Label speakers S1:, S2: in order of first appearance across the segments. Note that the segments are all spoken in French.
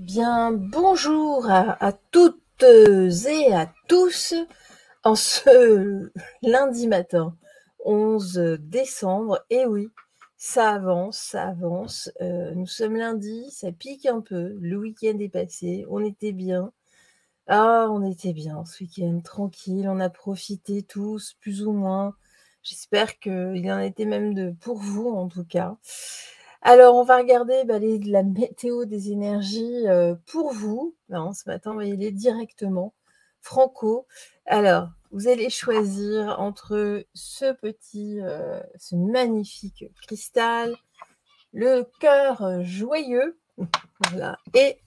S1: Bien, bonjour à toutes et à tous en ce lundi matin 11 décembre. Et oui, ça avance, ça avance. Nous sommes lundi, ça pique un peu. Le week-end est passé, on était bien. Ah, on était bien ce week-end, tranquille. On a profité tous, plus ou moins. J'espère qu'il en était même pour vous, en tout cas. Alors, on va regarder la météo des énergies pour vous. Non, ce matin, on va y aller directement. Franco. Alors, vous allez choisir entre ce magnifique cristal, le cœur joyeux, voilà, et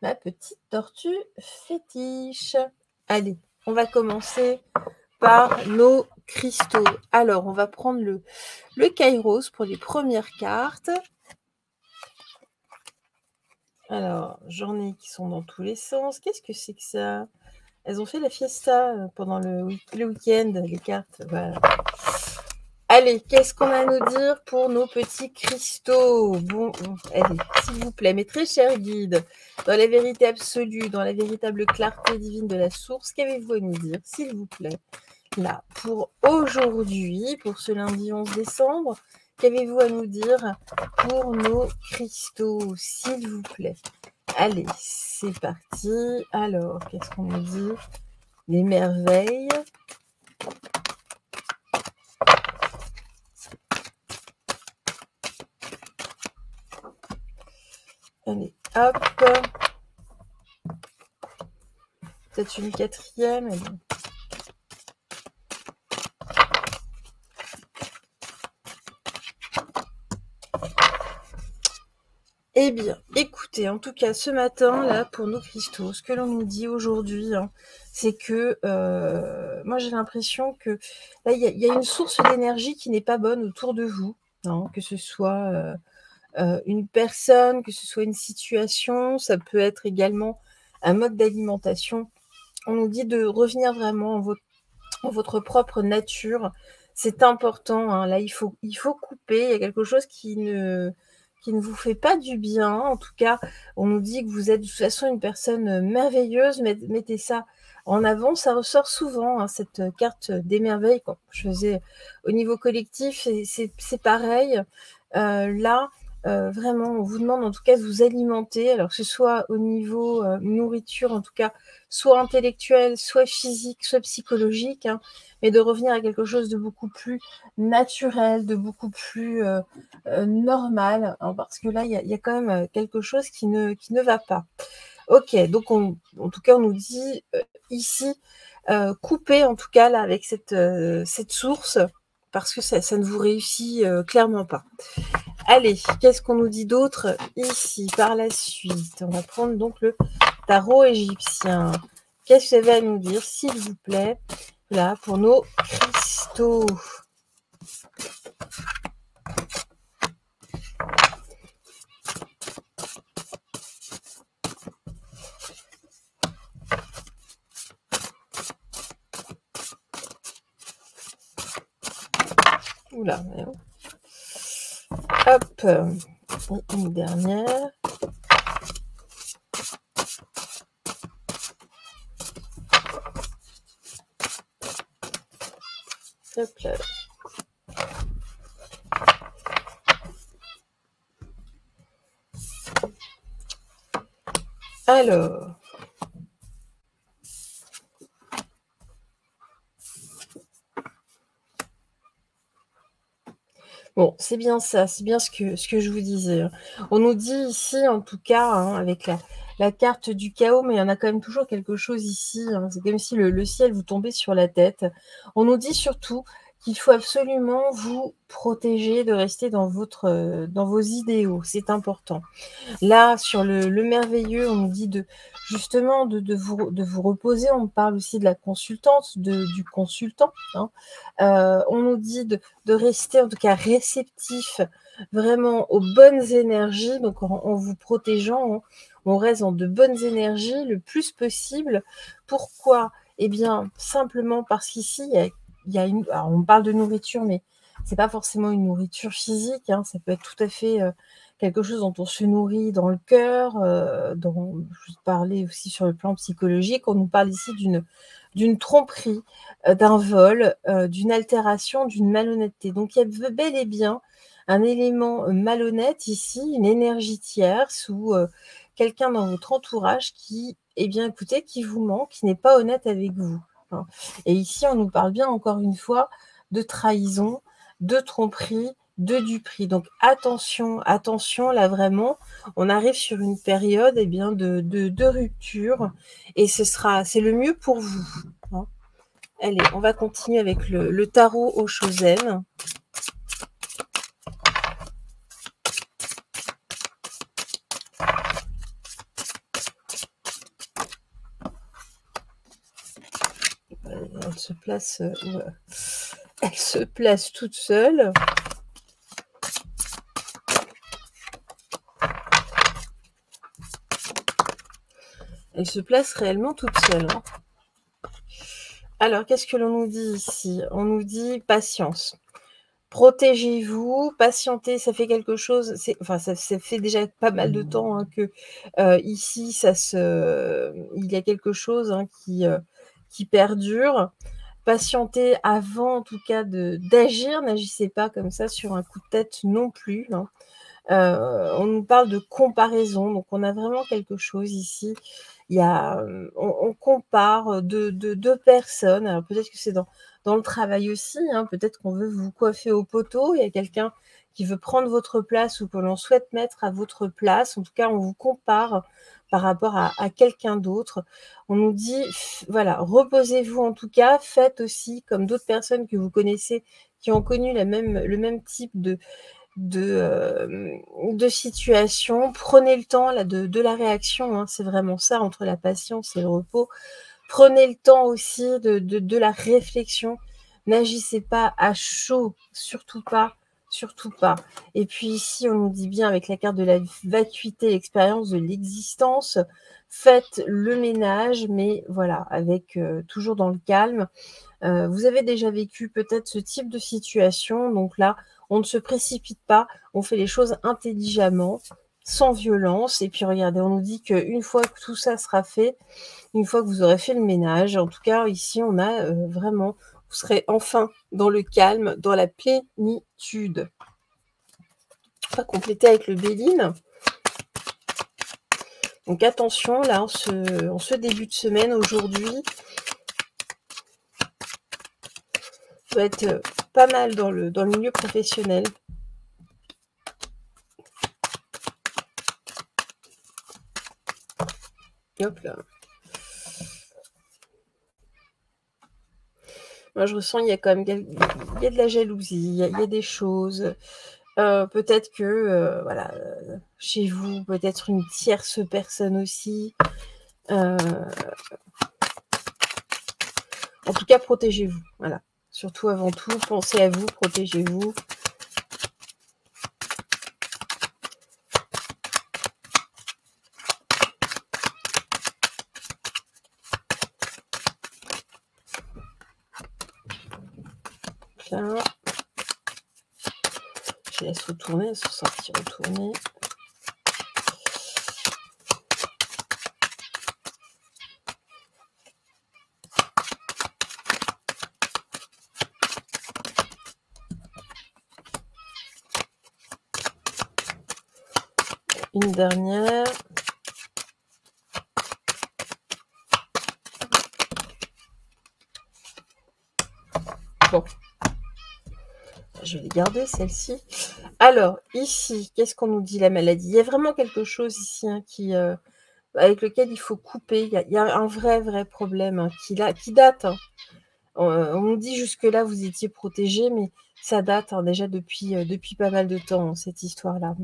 S1: ma petite tortue fétiche. Allez, on va commencer par nos cristaux. Alors, on va prendre le Kairos pour les premières cartes. Alors, j'en ai qui sont dans tous les sens. Qu'est-ce que c'est que ça? Elles ont fait la fiesta pendant le week-end, les cartes. Voilà. Allez, qu'est-ce qu'on a à nous dire pour nos petits cristaux? Bon, allez, s'il vous plaît, mes très chers guides, dans la vérité absolue, dans la véritable clarté divine de la source, qu'avez-vous à nous dire, s'il vous plaît? Là, pour aujourd'hui, pour ce lundi 11 décembre, qu'avez-vous à nous dire pour nos cristaux, s'il vous plaît? Allez, c'est parti. Alors, qu'est-ce qu'on nous dit? Les merveilles. Allez, hop. Peut-être une quatrième. Allez. Eh bien, écoutez, en tout cas, ce matin, là, pour nos cristaux, ce que l'on nous dit aujourd'hui, c'est que moi, j'ai l'impression que là, il y a une source d'énergie qui n'est pas bonne autour de vous, que ce soit une personne, que ce soit une situation, ça peut être également un mode d'alimentation. On nous dit de revenir vraiment en votre propre nature. C'est important, là, il faut couper. Il y a quelque chose qui ne vous fait pas du bien. En tout cas, on nous dit que vous êtes de toute façon une personne merveilleuse. Mettez ça en avant. Ça ressort souvent, cette carte des merveilles. Quand je faisais au niveau collectif, c'est pareil. Là, vraiment, on vous demande en tout cas de vous alimenter, alors que ce soit au niveau nourriture, en tout cas, soit intellectuelle, soit physique, soit psychologique, mais de revenir à quelque chose de beaucoup plus naturel, de beaucoup plus normal, parce que là, il y a quand même quelque chose qui ne va pas. Ok, donc en tout cas, on nous dit ici, couper en tout cas là avec cette source, parce que ça ne vous réussit clairement pas. Allez, qu'est-ce qu'on nous dit d'autre ici par la suite? On va prendre donc le tarot égyptien. Qu'est-ce que ça va nous dire, s'il vous plaît, là, pour nos cristaux? Oula, hop, une dernière. Hop là. Alors, bon, c'est bien ça, c'est bien ce que je vous disais. On nous dit ici, en tout cas, avec la carte du chaos, mais il y en a quand même toujours quelque chose ici. C'est comme si le ciel vous tombait sur la tête. On nous dit surtout qu'il faut absolument vous protéger de rester dans vos idéaux. C'est important. Là, sur le merveilleux, on nous dit justement de vous reposer. On parle aussi de la consultante, du consultant. On nous dit de rester en tout cas réceptif vraiment aux bonnes énergies. Donc en vous protégeant, on reste dans de bonnes énergies le plus possible. Pourquoi? Eh bien, simplement parce qu'ici, il y a alors on parle de nourriture, mais c'est pas forcément une nourriture physique. Ça peut être tout à fait quelque chose dont on se nourrit dans le cœur, dont je parlais aussi sur le plan psychologique. On nous parle ici d'une tromperie, d'un vol, d'une altération, d'une malhonnêteté. Donc il y a bel et bien un élément, malhonnête ici, une énergie tierce ou, quelqu'un dans votre entourage qui, eh bien, écoutez, qui vous ment, qui n'est pas honnête avec vous, hein. Et ici, on nous parle bien encore une fois de trahison, de tromperie, de duperie. Donc attention, attention, là vraiment, on arrive sur une période, eh bien, de rupture et c'est le mieux pour vous, hein. Allez, on va continuer avec le tarot au Chosen. Elle se place, elle se place toute seule. Elle se place réellement toute seule, hein. Alors, qu'est-ce que l'on nous dit ici? On nous dit patience. Protégez-vous, patientez, ça fait quelque chose, enfin ça fait déjà pas mal de temps, hein, que, ici il y a quelque chose, hein, qui perdure. Patientez avant en tout cas d'agir, n'agissez pas comme ça sur un coup de tête non plus, hein. On nous parle de comparaison, donc on a vraiment quelque chose ici. Il y a, on compare, de 2 personnes. Alors peut-être que c'est dans le travail aussi, hein, peut-être qu'on veut vous coiffer au poteau. Il y a quelqu'un qui veut prendre votre place ou que l'on souhaite mettre à votre place. En tout cas, on vous compare par rapport à quelqu'un d'autre. On nous dit, voilà, reposez-vous en tout cas, faites aussi comme d'autres personnes que vous connaissez qui ont connu le même type de situation. Prenez le temps là de la réaction, hein, c'est vraiment ça, entre la patience et le repos. Prenez le temps aussi de la réflexion. N'agissez pas à chaud, surtout pas, surtout pas. Et puis ici, on nous dit bien avec la carte de la vacuité, l'expérience de l'existence, faites le ménage, mais voilà, avec toujours dans le calme. Vous avez déjà vécu peut-être ce type de situation, donc là, on ne se précipite pas, on fait les choses intelligemment, sans violence. Et puis regardez, on nous dit qu'une fois que tout ça sera fait, une fois que vous aurez fait le ménage, en tout cas ici on a vraiment, vous serez enfin dans le calme, dans la plénitude. On va compléter avec le Béline. Donc attention, là, en ce début de semaine, aujourd'hui, ça va être pas mal dans le milieu professionnel. Hop là. Moi, je ressens, il y a quand même il y a de la jalousie, il y a des choses. Peut-être que, voilà, chez vous, peut-être une tierce personne aussi. En tout cas, protégez-vous, voilà. Surtout avant tout, pensez à vous, protégez-vous. Là. Je laisse retourner, elles sont sorties retourner. Une dernière. Bon. Je vais les garder, celle-ci. Alors, ici, qu'est-ce qu'on nous dit, la maladie? Il y a vraiment quelque chose ici, hein, avec lequel il faut couper. Il y a un vrai problème, hein, qui date, hein. On nous dit jusque-là, vous étiez protégés, mais ça date, hein, déjà depuis pas mal de temps, hein, cette histoire-là.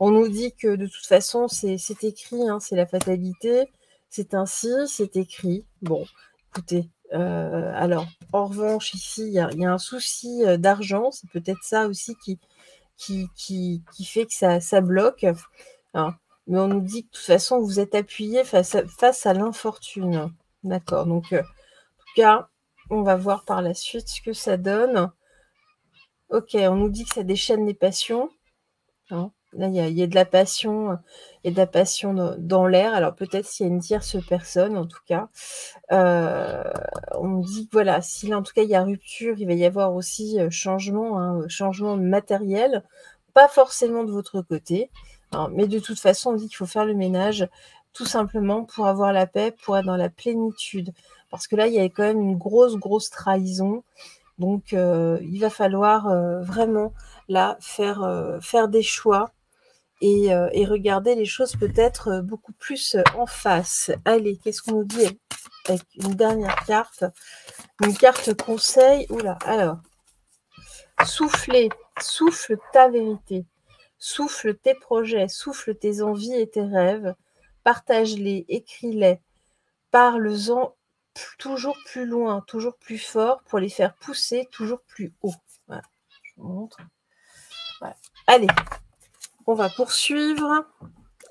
S1: On nous dit que de toute façon, c'est écrit, hein, c'est la fatalité, c'est ainsi, c'est écrit. Bon, écoutez, alors, en revanche, ici, il y a un souci d'argent, c'est peut-être ça aussi qui fait que ça bloque, hein. Mais on nous dit que de toute façon, vous êtes appuyés face à l'infortune. D'accord, donc en tout cas, on va voir par la suite ce que ça donne. OK, on nous dit que ça déchaîne les passions, hein. Là, il y a de la passion, il y a de la passion dans l'air. Alors peut-être s'il y a une tierce personne, en tout cas. On me dit que voilà, si là, en tout cas, il y a rupture, il va y avoir aussi, changement, hein, changement matériel. Pas forcément de votre côté, hein, mais de toute façon, on dit qu'il faut faire le ménage, tout simplement pour avoir la paix, pour être dans la plénitude. Parce que là, il y a quand même une grosse, grosse trahison. Donc, il va falloir, vraiment, là, faire des choix et regarder les choses peut-être, beaucoup plus, en face. Allez, qu'est-ce qu'on nous dit avec une dernière carte? Une carte conseil. Ouh là, alors, souffle ta vérité, souffle tes projets, souffle tes envies et tes rêves, partage-les, écris-les, parle-en toujours plus loin, toujours plus fort pour les faire pousser toujours plus haut. Voilà, je vous montre. Voilà. Allez, on va poursuivre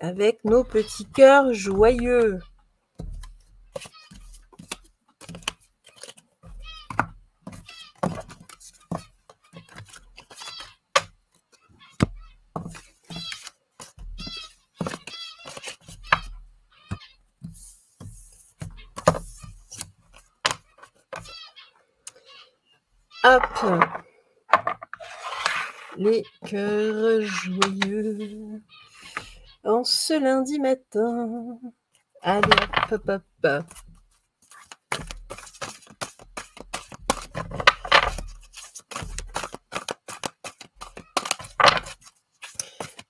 S1: avec nos petits cœurs joyeux. Hop, les cœurs joyeux en ce lundi matin. Allez, hop, hop, hop.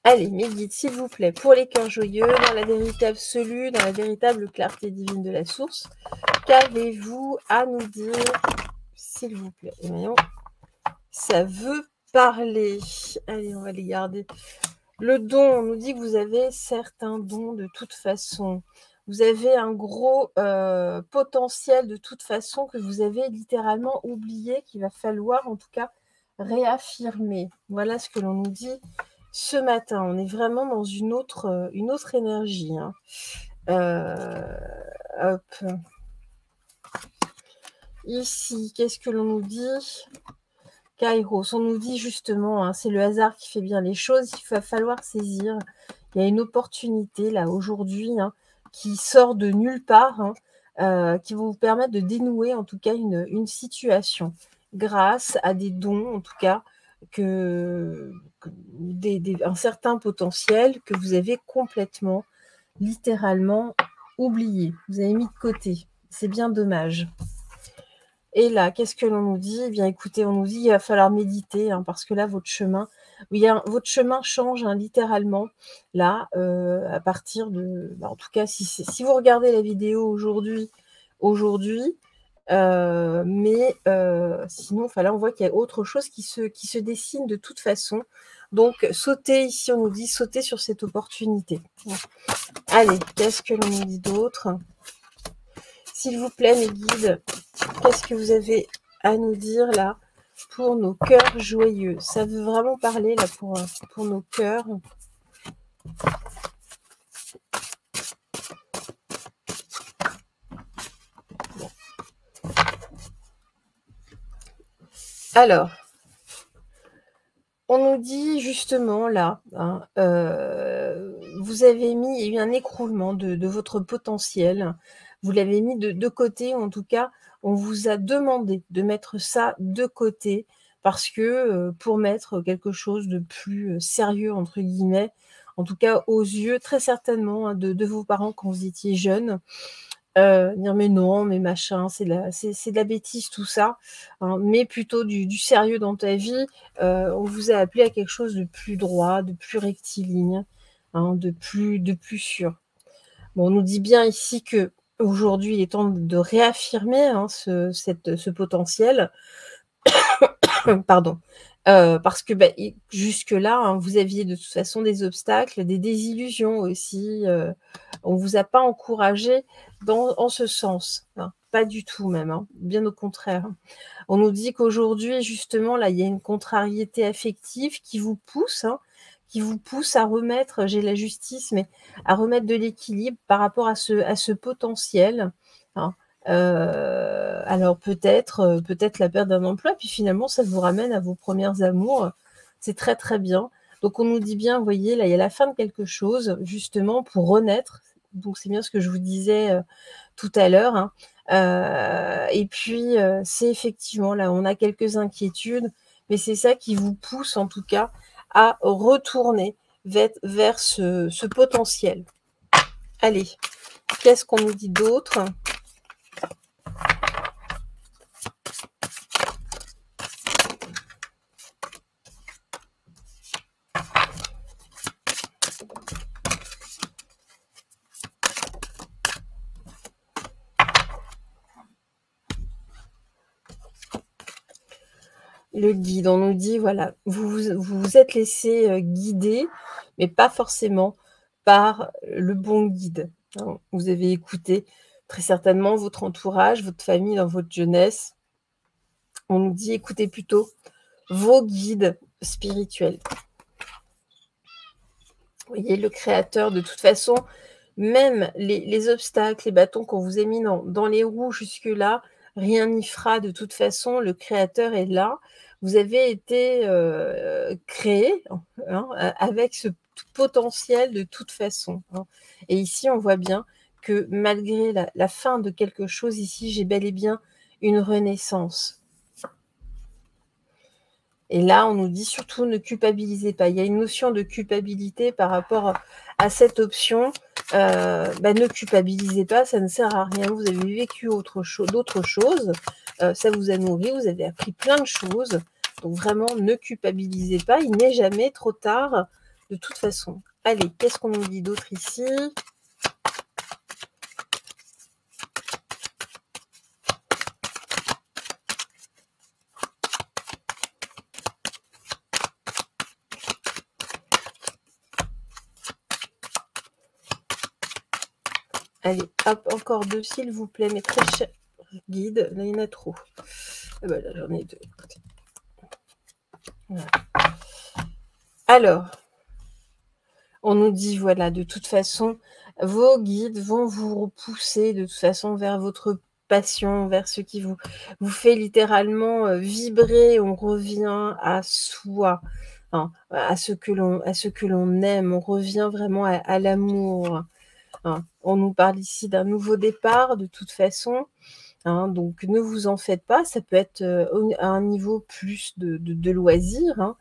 S1: Allez, mes guides, s'il vous plaît, pour les cœurs joyeux, dans la vérité absolue, dans la véritable clarté divine de la source, qu'avez-vous à nous dire, s'il vous plaît? Et voyons, ça veut parler. Allez, on va les garder. Le don, on nous dit que vous avez certains dons de toute façon. Vous avez un gros potentiel de toute façon que vous avez littéralement oublié, qu'il va falloir en tout cas réaffirmer. Voilà ce que l'on nous dit ce matin. On est vraiment dans une autre énergie. Hein. Hop. Ici, qu'est-ce que l'on nous dit? Kairos, on nous dit justement, hein, c'est le hasard qui fait bien les choses, il va falloir saisir. Il y a une opportunité là aujourd'hui hein, qui sort de nulle part, hein, qui va vous permettre de dénouer en tout cas une situation grâce à des dons, en tout cas, un certain potentiel que vous avez complètement, littéralement oublié. Vous avez mis de côté. C'est bien dommage. Et là, qu'est-ce que l'on nous dit? Eh bien, écoutez, on nous dit qu'il va falloir méditer, hein, parce que là, votre chemin change hein, littéralement. Là, à partir de... en tout cas, si vous regardez la vidéo aujourd'hui, mais sinon, là, on voit qu'il y a autre chose qui se dessine de toute façon. Donc, sautez, ici, on nous dit sauter sur cette opportunité. Allez, qu'est-ce que l'on nous dit d'autre? S'il vous plaît, mes guides, qu'est-ce que vous avez à nous dire là pour nos cœurs joyeux? Ça veut vraiment parler là pour nos cœurs. Bon. Alors, on nous dit justement là, hein, vous avez mis, il y a eu un écroulement de votre potentiel. Vous l'avez mis de côté, ou en tout cas, on vous a demandé de mettre ça de côté parce que pour mettre quelque chose de plus sérieux, entre guillemets, en tout cas aux yeux très certainement hein, de vos parents quand vous étiez jeunes, dire mais non, mais machin, c'est de la bêtise tout ça, hein, mais plutôt du sérieux dans ta vie. On vous a appelé à quelque chose de plus droit, de plus rectiligne, hein, de plus sûr. Bon, on nous dit bien ici que aujourd'hui, il est temps de réaffirmer hein, ce potentiel. Pardon. Parce que jusque-là, hein, vous aviez de toute façon des obstacles, des désillusions aussi. On ne vous a pas encouragé en ce sens. Hein, pas du tout même, hein, bien au contraire. On nous dit qu'aujourd'hui, justement, là, il y a une contrariété affective qui vous pousse à remettre, j'ai la justice, mais à remettre de l'équilibre par rapport à ce potentiel. Hein. Alors peut-être la perte d'un emploi, puis finalement ça vous ramène à vos premières amours. C'est très très bien. Donc on nous dit bien, vous voyez, là, il y a la fin de quelque chose, justement, pour renaître. Donc c'est bien ce que je vous disais tout à l'heure, hein. Et puis, c'est effectivement, là, on a quelques inquiétudes, mais c'est ça qui vous pousse, en tout cas, à retourner vers ce potentiel. Allez, qu'est-ce qu'on nous dit d'autre ? Le guide, on nous dit, voilà, vous vous êtes laissé guider, mais pas forcément par le bon guide, hein. Vous avez écouté très certainement votre entourage, votre famille dans votre jeunesse. On nous dit, écoutez plutôt vos guides spirituels. Vous voyez, le créateur, de toute façon, même les obstacles, les bâtons qu'on vous a mis dans les roues jusque-là, rien n'y fera de toute façon, le créateur est là. Vous avez été créé, hein, avec ce potentiel de toute façon, hein. Et ici, on voit bien que malgré la fin de quelque chose, ici, j'ai bel et bien une renaissance. Et là, on nous dit surtout ne culpabilisez pas. Il y a une notion de culpabilité par rapport à cette option. Ne culpabilisez pas, ça ne sert à rien. Vous avez vécu d'autres choses. Ça vous a nourri, vous avez appris plein de choses. Donc vraiment, ne culpabilisez pas. Il n'est jamais trop tard de toute façon. Allez, qu'est-ce qu'on nous dit d'autre ici ? Allez, hop, encore deux, s'il vous plaît, mes très chers guides. Là, il y en a trop. Ah bah là, j'en ai deux. Voilà. Alors, on nous dit, voilà, de toute façon, vos guides vont vous repousser de toute façon vers votre passion, vers ce qui vous fait littéralement vibrer. On revient à soi, hein, à ce que l'on aime. On revient vraiment à l'amour, hein. On nous parle ici d'un nouveau départ, de toute façon, hein, donc ne vous en faites pas. Ça peut être à un niveau plus de loisirs, hein,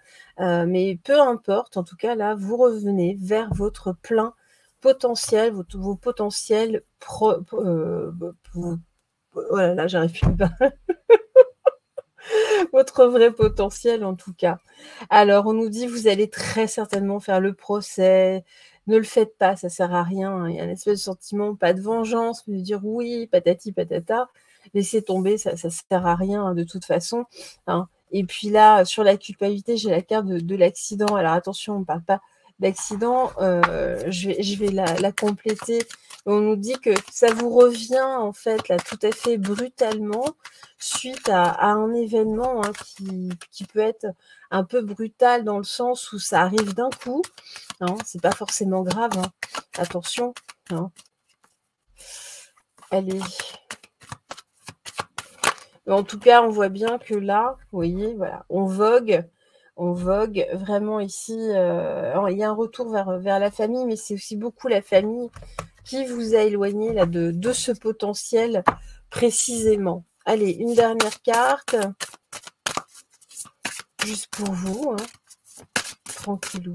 S1: mais peu importe. En tout cas, là, vous revenez vers votre plein potentiel, vos potentiels oh là là, j'arrive plus pas. Votre vrai potentiel, en tout cas. Alors, on nous dit, vous allez très certainement faire le procès. Ne le faites pas, ça sert à rien, hein. Il y a un espèce de sentiment, pas de vengeance, mais de dire oui, patati patata. Laissez tomber, ça sert à rien, hein, de toute façon, hein. Et puis là, sur la culpabilité, j'ai la carte de l'accident. Alors attention, on ne parle pas d'accident. Je vais la compléter. On nous dit que ça vous revient, en fait, là, tout à fait brutalement, suite à un événement, hein, qui peut être un peu brutal dans le sens où ça arrive d'un coup, hein, c'est pas forcément grave, hein. Attention, hein. Allez. En tout cas, on voit bien que là, vous voyez, voilà, on vogue vraiment ici. Il y a un retour vers la famille, mais c'est aussi beaucoup la famille qui vous a éloigné là de ce potentiel précisément. Allez, une dernière carte, juste pour vous, hein, tranquillou.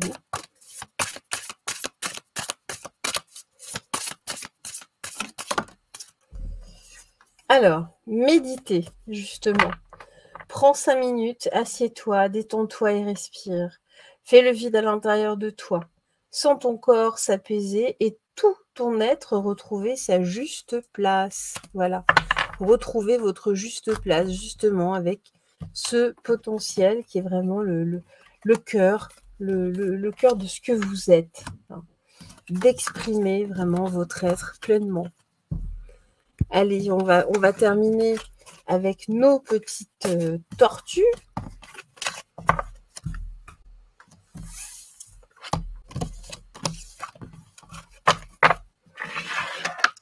S1: Alors, méditez, justement. Prends 5 minutes, assieds-toi, détends-toi et respire. Fais le vide à l'intérieur de toi. Sens ton corps s'apaiser et tout ton être retrouver sa juste place. Voilà. Retrouvez votre juste place, justement, avec ce potentiel qui est vraiment le cœur, le cœur de ce que vous êtes, hein. D'exprimer vraiment votre être pleinement. Allez, on va terminer avec nos petites tortues.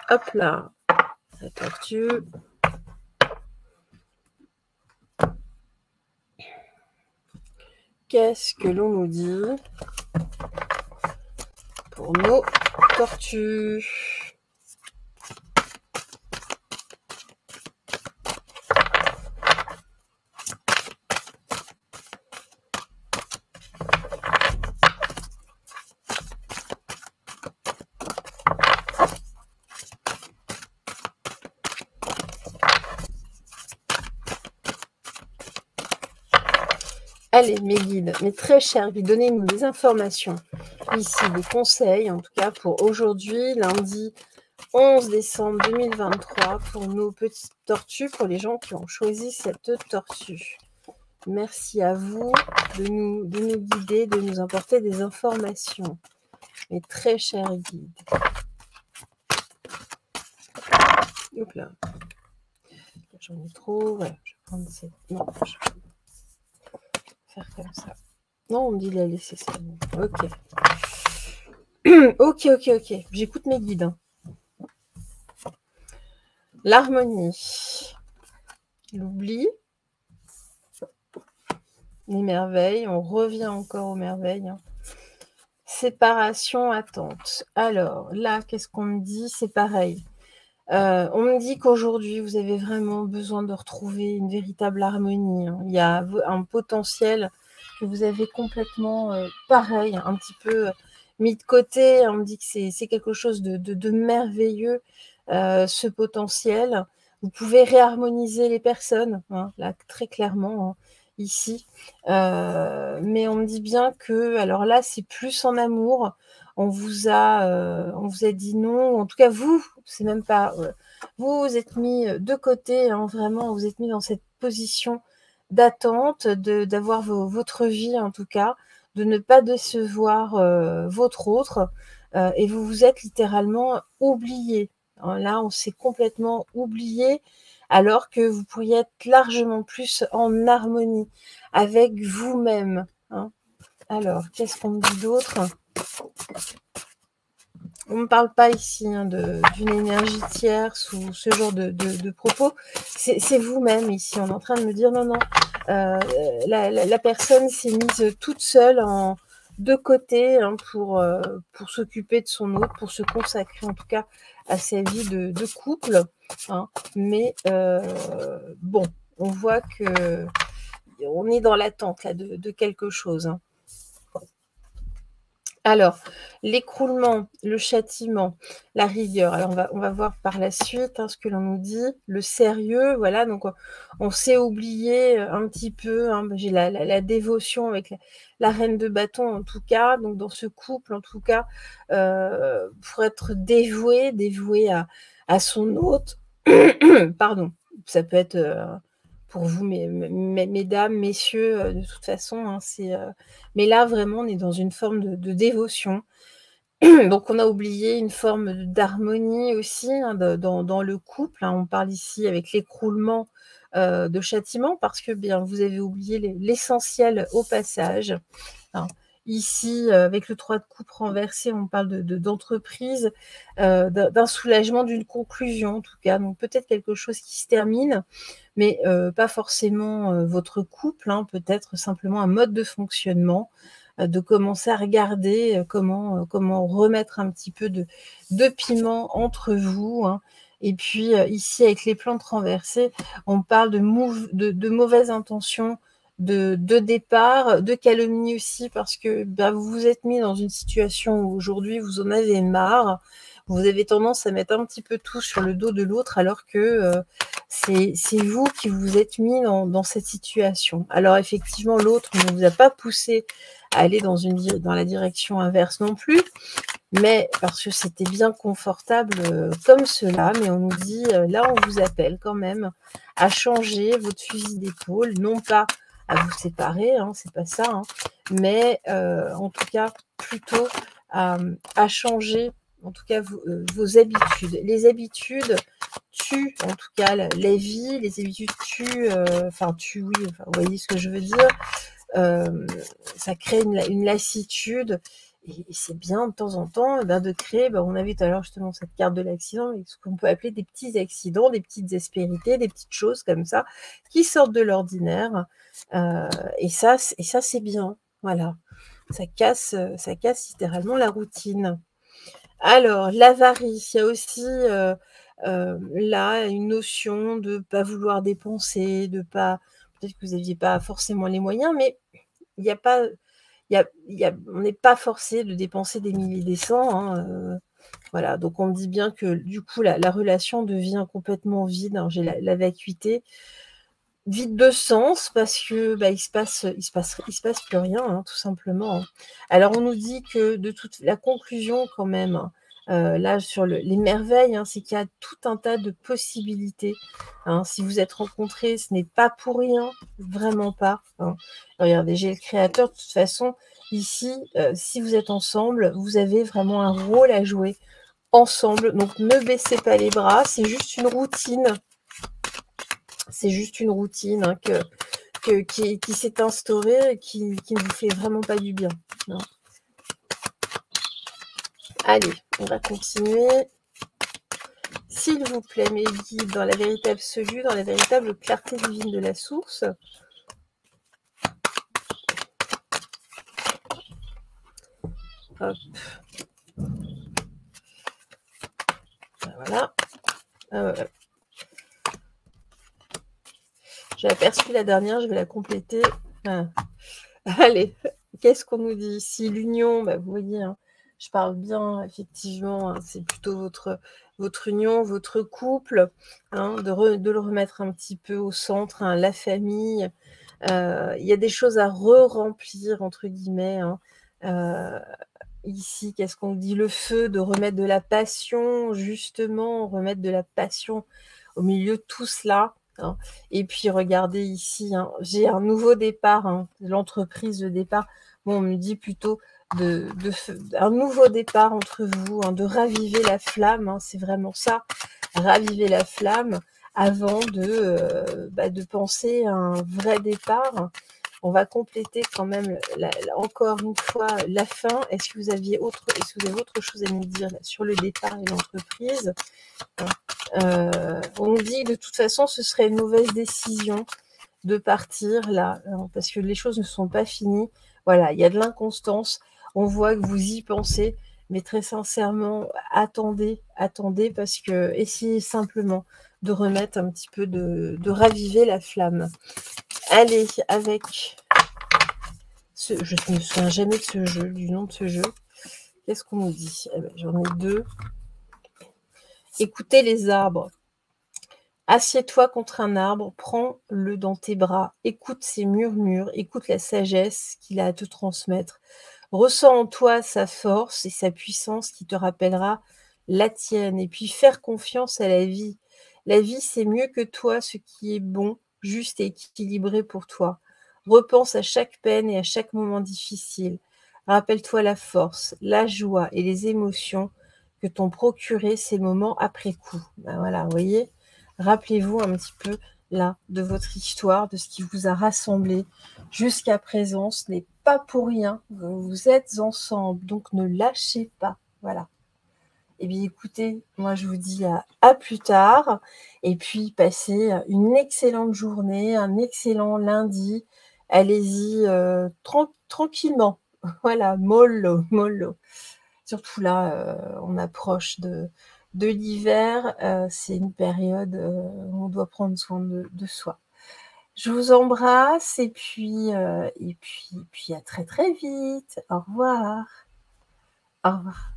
S1: Hop là, la tortue. Qu'est-ce que l'on nous dit ? pour nos tortues. Allez, mes guides, mes très chers guides, donnez-nous des informations, ici des conseils, en tout cas pour aujourd'hui, lundi 11 décembre 2023, pour nos petites tortues, pour les gens qui ont choisi cette tortue. Merci à vous de nous guider, de nous apporter des informations, mes très chers guides. Hop là. J'en ai trop, voilà, je vais prendre cette... Non, je vais faire comme ça. Non, on me dit de la laisser, c'est bon. Ok. Ok. J'écoute mes guides. Hein. L'harmonie. L'oubli. Les merveilles. On revient encore aux merveilles. Hein. Séparation, attente. Alors, là, qu'est-ce qu'on me dit? C'est pareil. On me dit qu'aujourd'hui, vous avez vraiment besoin de retrouver une véritable harmonie. Hein. Il y a un potentiel que vous avez complètement pareil, un petit peu mis de côté. On me dit que c'est quelque chose de merveilleux, ce potentiel. Vous pouvez réharmoniser les personnes, hein, là, très clairement, hein, ici. Mais on me dit bien que, alors là, c'est plus en amour. On vous a dit non. En tout cas, vous, c'est même pas... vous êtes mis de côté, hein, vraiment, vous êtes mis dans cette position d'attente, d'avoir votre vie, en tout cas, de ne pas décevoir votre autre. Et vous vous êtes littéralement oublié. Là, on s'est complètement oublié, alors que vous pourriez être largement plus en harmonie avec vous-même. Hein. Alors, qu'est-ce qu'on me dit d'autre ? On ne parle pas ici hein, d'une énergie tierce ou ce genre de propos. C'est vous-même ici. On est en train de me dire non. La personne s'est mise toute seule de côté hein, pour s'occuper de son autre, pour se consacrer en tout cas à sa vie de couple. Hein. Mais bon, on voit que on est dans l'attente là de quelque chose. Hein. Alors, l'écroulement, le châtiment, la rigueur. Alors, on va voir par la suite hein, ce que l'on nous dit. Le sérieux, voilà. Donc, on s'est oublié un petit peu. Hein, j'ai la dévotion avec la reine de bâton, en tout cas. Donc, dans ce couple, en tout cas, pour être dévoué à son hôte. Pardon. Ça peut être... pour vous, mesdames, messieurs, de toute façon, hein, mais là, vraiment, on est dans une forme de dévotion. Donc, on a oublié une forme d'harmonie aussi hein, dans le couple. Hein. On parle ici avec l'écroulement de châtiment parce que bien, vous avez oublié l'essentiel au passage. Hein. Ici, avec le 3 de coupe renversé, on parle d'entreprise, d'un soulagement, d'une conclusion en tout cas. Donc peut-être quelque chose qui se termine, mais pas forcément votre couple, hein, peut-être simplement un mode de fonctionnement, de commencer à regarder comment remettre un petit peu de piment entre vous. Hein. Et puis ici, avec les plantes renversées, on parle de mauvaises intentions, de départ, de calomnie aussi, parce que vous vous êtes mis dans une situation où aujourd'hui vous en avez marre, vous avez tendance à mettre un petit peu tout sur le dos de l'autre, alors que c'est vous qui vous êtes mis dans cette situation. Alors effectivement, l'autre ne vous a pas poussé à aller dans la direction inverse non plus, mais parce que c'était bien confortable comme cela, mais on nous dit, là on vous appelle quand même à changer votre fusil d'épaule, non pas à vous séparer, hein, c'est pas ça, hein, mais en tout cas plutôt à changer en tout cas vos habitudes. Les habitudes tuent en tout cas la vie, les habitudes tuent, oui, vous voyez ce que je veux dire, ça crée une lassitude. Et c'est bien de temps en temps de créer, on a vu tout à l'heure justement cette carte de l'accident, ce qu'on peut appeler des petits accidents, des petites aspérités, des petites choses comme ça, qui sortent de l'ordinaire. Et ça c'est bien. Voilà. Ça casse littéralement la routine. Alors, l'avarice, il y a aussi, là, une notion de pas vouloir dépenser, de pas peut-être que vous aviez pas forcément les moyens, mais il y a pas on n'est pas forcé de dépenser des milliers, des cents, hein, voilà, donc on me dit bien que, du coup, la relation devient complètement vide, hein. J'ai la vacuité, vide de sens parce que, bah, il se passe plus rien, hein, tout simplement, hein. Alors on nous dit que de toute la conclusion quand même, là sur les merveilles, hein, c'est qu'il y a tout un tas de possibilités, hein. Si vous êtes rencontrés, ce n'est pas pour rien, vraiment pas, hein. Regardez, j'ai le créateur, de toute façon, ici, si vous êtes ensemble, vous avez vraiment un rôle à jouer ensemble, donc ne baissez pas les bras, c'est juste une routine. C'est juste une routine, hein, qui s'est instaurée et qui ne vous fait vraiment pas du bien, hein. Allez, on va continuer. S'il vous plaît, mes guides, dans la vérité absolue, dans la véritable clarté divine de la source. Hop. Voilà. J'ai aperçu la dernière, je vais la compléter. Ah. Allez, qu'est-ce qu'on nous dit ici? L'union, bah, vous voyez, hein, je parle bien, effectivement, hein, c'est plutôt votre union, votre couple, hein, de le remettre un petit peu au centre, hein, la famille. Il y a des choses à «re-remplir» entre guillemets, hein. Heu, Ici, qu'est-ce qu'on dit? Le feu, de remettre de la passion, justement, remettre de la passion au milieu de tout cela, hein. Et puis regardez ici, hein, j'ai un nouveau départ, hein, l'entreprise de départ. Bon, on me dit plutôt un nouveau départ entre vous, hein, de raviver la flamme, hein, c'est vraiment ça, raviver la flamme avant de penser à un vrai départ. On va compléter quand même encore une fois la fin. Est-ce que vous avez autre chose à nous dire là, sur le départ et l'entreprise? On nous dit de toute façon ce serait une mauvaise décision de partir là, parce que les choses ne sont pas finies. Voilà, il y a de l'inconstance. On voit que vous y pensez, mais très sincèrement, attendez parce que essayez simplement de remettre un petit peu de raviver la flamme. Allez, avec je ne me souviens jamais de ce jeu, du nom de ce jeu. Qu'est-ce qu'on nous dit? Eh ben, j'en ai 2. Écoutez les arbres. Assieds-toi contre un arbre, prends-le dans tes bras, écoute ses murmures, écoute la sagesse qu'il a à te transmettre. Ressens en toi sa force et sa puissance qui te rappellera la tienne. Et puis faire confiance à la vie. La vie, c'est mieux que toi ce qui est bon, juste et équilibré pour toi. Repense à chaque peine et à chaque moment difficile. Rappelle-toi la force, la joie et les émotions que t'ont procuré ces moments après coup. Ben voilà, vous voyez, rappelez-vous un petit peu là de votre histoire, de ce qui vous a rassemblé jusqu'à présent. Ce n'est pas pour rien, vous êtes ensemble, donc ne lâchez pas. Voilà. Eh bien, écoutez, moi je vous dis à plus tard, et puis passez une excellente journée, un excellent lundi. Allez-y tranquillement. Voilà, mollo, mollo. Surtout là, on approche de l'hiver, c'est une période où on doit prendre soin de soi. Je vous embrasse et puis à très, très vite. Au revoir. Au revoir.